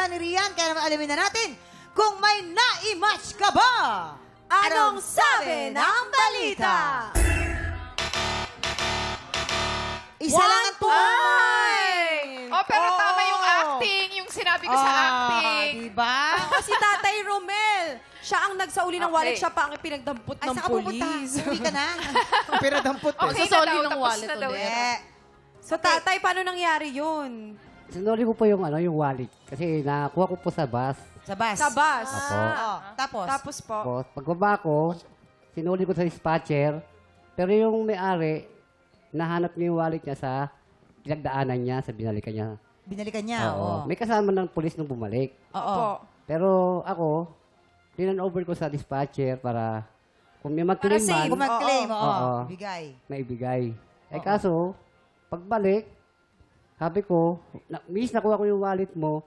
balita ni Rian. Kaya naman alamin na natin kung may na-match ka ba? Anong sabi ng balita? Isa lang ang Ay! Oh, pero tama yung acting. Yung sinabi ko sa acting. Diba? Si Tatay Romel. Siya ang nagsauli ng wallet. Siya pa ang pinagdampot Ay, ng saan ka pupunta? polis. Uwi ka na. Pero dampot eh. Okay Sasoli na daw, ng tapos wallet na daw ulit. yan. So, Tatay, paano nangyari yun? Sinuli ko po yung wallet kasi nakuha ko po sa bus. Sa bus. Sa bus. Opo. Tapos? Tapos po. Tapos pagbaba ko, sinuli ko sa dispatcher. Pero yung may-ari, nahanap niya yung wallet niya sa pinagdaanan niya, sa binalikan niya. Binalikan niya, oo. May kasama ng pulis nung bumalik. Oo. Po. Pero ako, tinan-over ko sa dispatcher para kung may mag-claim Para safe. man, Kung mag-claim, oo. Oo. Bigay. maibigay. Eh kaso, pagbalik, sabi ko, miss, nakuha ko yung wallet mo.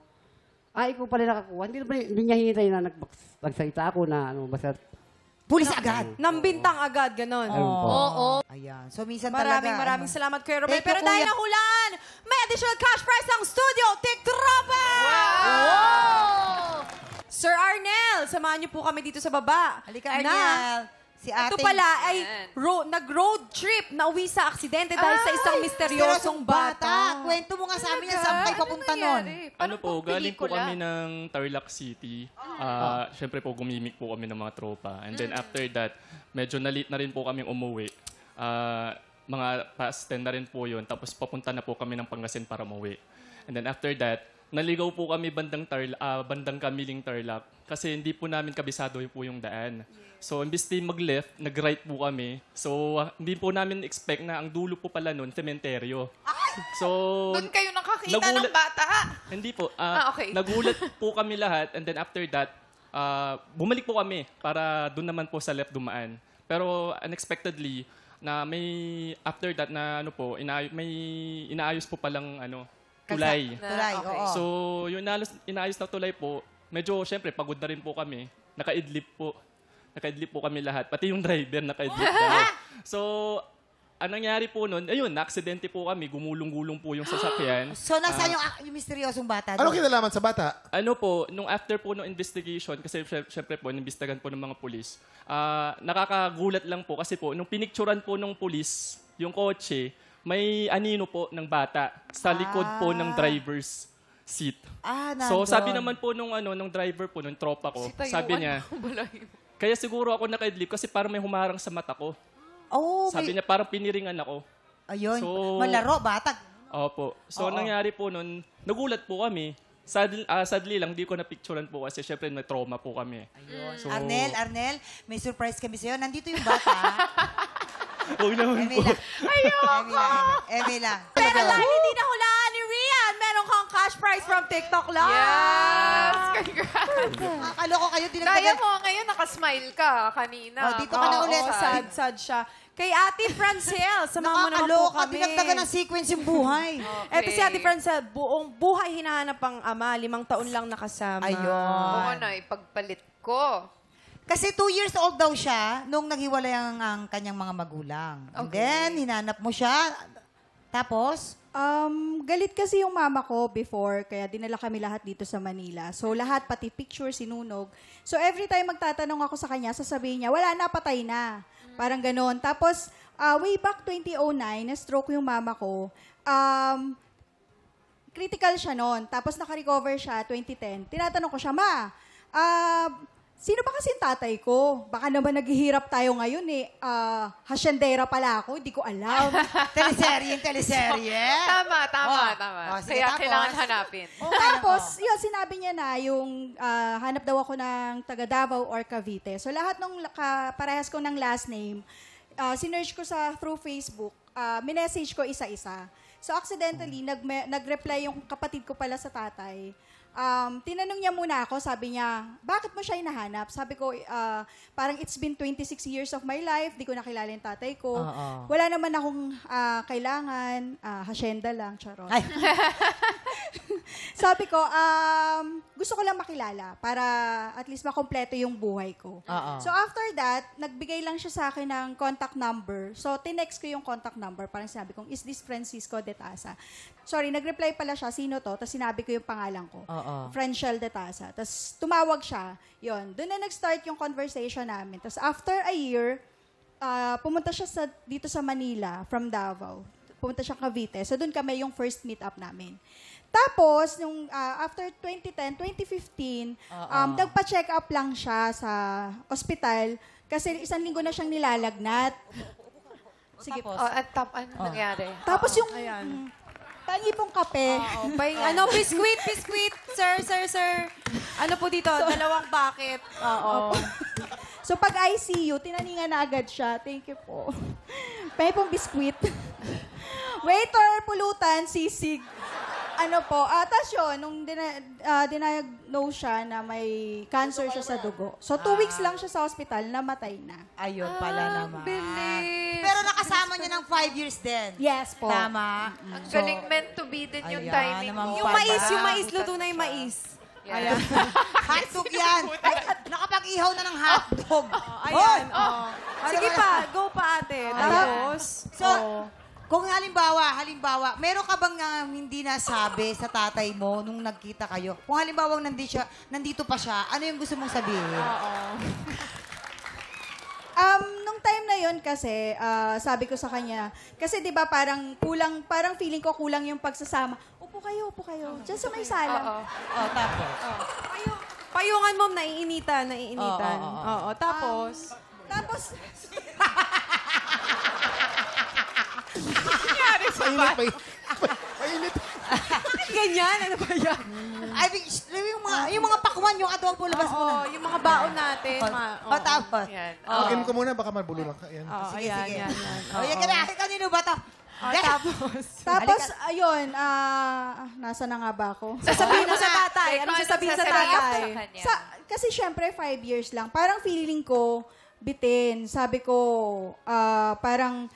Ikaw pala nakakuha. Hindi niya hinintay na nagsalita ako na basta. Pulis agad. Nambintang agad, ganon. Ayun po. Ayan. So, minsan talaga. Maraming salamat, Kuya Romel. Thank you, Pero dahil Kuya. nahulaan, may additional cash prize ng studio, TikTropa! Sir Arnel, samahan niyo po kami dito sa baba. Halika, Arnel. Si Ito ating... pala ay nag-road trip na uwi sa aksidente dahil sa isang misteryosong bata. Kwento mo nga sa amin yan, saan kayo papunta nun? Ano po, galing po kami ng Tarlac City. Siyempre po, gumimik po kami ng mga tropa. And then after that, medyo na-late na rin po kami umuwi. Mga past 10 na rin po yun. Tapos papunta na po kami ng Pangasinan para umuwi. And then after that, naligaw po kami bandang Kamiling Tarlac. Kasi hindi po namin kabisado po yung daan. So, imbis na mag-left, nag-right po kami. So, hindi po namin expect na ang dulo po pala nun, sementeryo. So, Doon kayo nakakita ng bata. hindi po. Okay. Nagulat po kami lahat and then after that, bumalik po kami para doon naman po sa left dumaan. Pero unexpectedly, na after that na may inaayos po palang tulay. Tulay, oo. So, yung inaayos na tulay po, medyo syempre pagod na rin po kami. Nakaidlip po kami lahat. Pati yung driver nakaidlip na. So, anong nangyari po nun, ayun, na-aksidente po kami, gumulong-gulong po yung sasakyan. So, nasaan yung misteryosong bata? Anong kinalaman sa bata? Ano po, nung after po ng investigation, kasi syempre po, inimbestigahan po ng mga pulis, nakakagulat lang po kasi po, nung pinicturan po ng pulis, yung kotse, may anino po ng bata sa likod po ng driver's seat. So, sabi naman po nung driver po, nung tropa ko, sabi niya, kaya siguro ako nakaidlip kasi parang may humarang sa mata ko. Oh, Sabi niya, parang piniringan ako. Ayun, So, malaro, batag. Opo. So, nangyari po nun, nagulat po kami. Sadly lang, di ko na-picturean po kasi syempre may trauma po kami. Ayun. So, Arnel, may surprise kami sa'yo. Nandito yung bata. huwag naman Eme po. lang. Eme lang. Pero dahil hindi nahulaan ni Rian, meron kang cash prize from TikTok Live. Yes! Congrats! Kaloko kayo, Kaya dinagdagan. mo, ngayon nakasmile ka kanina. Oh, dito ka na ulit. Sad siya. Kay Ate Francel, samahan mo naman po Nakakaloka, kami. dinagdagan ng sequence yung buhay. Eto si Ate Francel, buong buhay hinahanap ang ama, 5 taon lang nakasama. Oo na, ipagpalit ko. Kasi 2 years old daw siya nung naghiwalay ang kanyang mga magulang. And then, hinanap mo siya. Tapos? Galit kasi yung mama ko before, kaya dinala kami lahat dito sa Manila. So, lahat, pati picture, sinunog. So, every time magtatanong ako sa kanya, sasabihin niya, wala na, patay na. Parang ganon. Tapos, way back 2009, na-stroke yung mama ko. Critical siya noon. Tapos, naka-recover siya 2010. Tinatanong ko siya, Ma, sino ba kasi tatay ko? Baka naman naghihirap tayo ngayon eh. Hasyendera pala ako, hindi ko alam. Teleserye. Tama. Oh, sige, Kaya tapos? kailangan hanapin. Tapos, yun, sinabi niya na yung hanap daw ako ng taga Davao or Cavite. So, lahat ng parehas ko ng last name, sinerge ko through Facebook, minessage ko isa-isa. So, accidentally, nag-reply yung kapatid ko pala sa tatay. Tinanong niya muna ako, sabi niya, bakit mo siya hinahanap? Sabi ko, parang it's been 26 years of my life, di ko nakilala yung tatay ko. Wala naman akong kailangan, hasyenda lang, charot. Sabi ko, gusto ko lang makilala para at least makompleto yung buhay ko. Oo. So after that, nagbigay lang siya sa akin ng contact number. So tinext ko yung contact number. Parang sinabi ko, is this Francisco de Tasa? Sorry, nagreply pala siya, sino to? Tapos sinabi ko yung pangalan ko. Oo. Franchel de Tasa. Tapos tumawag siya. Yun. Doon na nag-start yung conversation namin. Tapos after a year, pumunta siya dito sa Manila from Davao. Pumunta siya Cavite. So doon kami yung first meet up namin. Tapos, after 2010, 2015, nagpa-check up lang siya sa ospital kasi 1 linggo na siyang nilalagnat. Sige po. Ano nangyari? Tapos yung tangi pong kape. Biskuit. Sir. Ano po dito? 2 bucket. Oo. So pag ICU, tinaningan na agad siya. Thank you po. May pong biskuit. Waiter, pulutan, sisig. Tapos yun, nung diniagnose siya na may cancer siya sa dugo. So 2 weeks lang siya sa hospital, namatay na. Ayun pala naman. Bilis. Pero nakasama niya ng 5 years din. Yes po. Tama. Ang galing meant to be din yung Ayan, timing naman mo. Yung mais, luto na yung mais. Ayan. Hotdog yan. Ay, nakapag-ihaw na ng hotdog. Ayan. Sige pa, go pa ate. Tapos, So, kung halimbawa, meron ka bang hindi nasabi sa tatay mo nung nagkita kayo? Kung halimbawa nandito pa siya, ano yung gusto mong sabihin? Nung time na yon kasi, sabi ko sa kanya, kasi di ba parang feeling ko kulang yung pagsasama. Upo kayo. Diyan sa may sala. Tapos? payungan mo, naiinitan. Oo, tapos, Mainit. ganyan, ano ba yan? I mean, yung mga pakwan, yung adobo, labas mo na. Oo, yung mga baon natin. Tapos? Yan. Pagin ko muna, baka mabulong ka. Yan. Sige. Yan. Yan ka na. Kanino ba to? Tapos, ayun, nasa na nga ba ako? Sasabihin mo sa tatay. Ano sasabihin sa tatay? Kasi syempre, 5 years lang. Parang feeling ko, bitin. Sabi ko, parang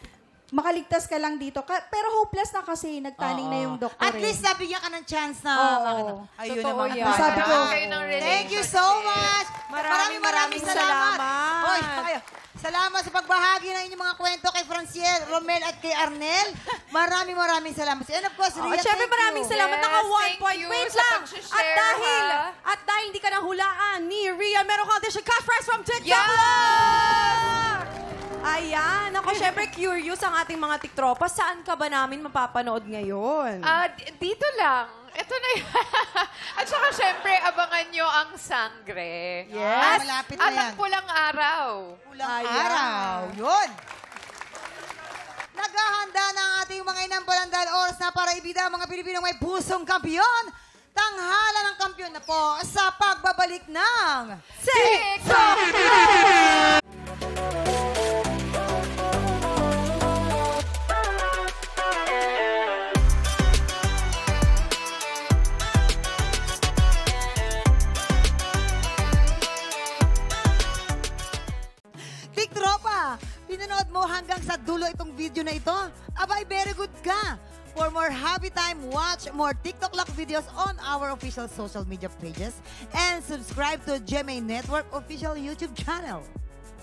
makaligtas ka lang dito. Pero hopeless na kasi, nagtaning na yung doktor. At least nabigyan ka ng chance na. Oo. Ayun Totoo naman. yan. Sabi ko, Kayo ng Thank you so much. Maraming salamat. Hoy, kayo. Salamat sa pagbahagi ng inyong mga kwento kay Franciel, Romel at kay Arnel. Maraming salamat. And of course, Rhea, Siyempre, thank maraming you. salamat. Yes, Naka 1 thank point. you Wait sa lang. pag-share, At dahil hindi ka nahulaan ni Rhea, meron ka audition cash prize from TikTok. Yeah! Ayan. Ako, syempre, curious ang ating mga tiktropa. Saan ka ba namin mapapanood ngayon? Dito lang. Ito na yun. At saka syempre, abangan nyo ang sangre. Yes. Malapit na At ang yan. pulang araw. Pulang araw. Yun. Naghahanda na ang ating mga inampalan dahil oras na para ibida ang mga Pilipinong may pusong kampiyon. Tanghala ng kampiyon na po sa pagbabalik ng TikTok! Tiktropa, pinanood mo hanggang sa dulo itong video na ito? Abay, very good ka! For more happy time, watch more TikTok Lock videos on our official social media pages and subscribe to GMA Network official YouTube channel.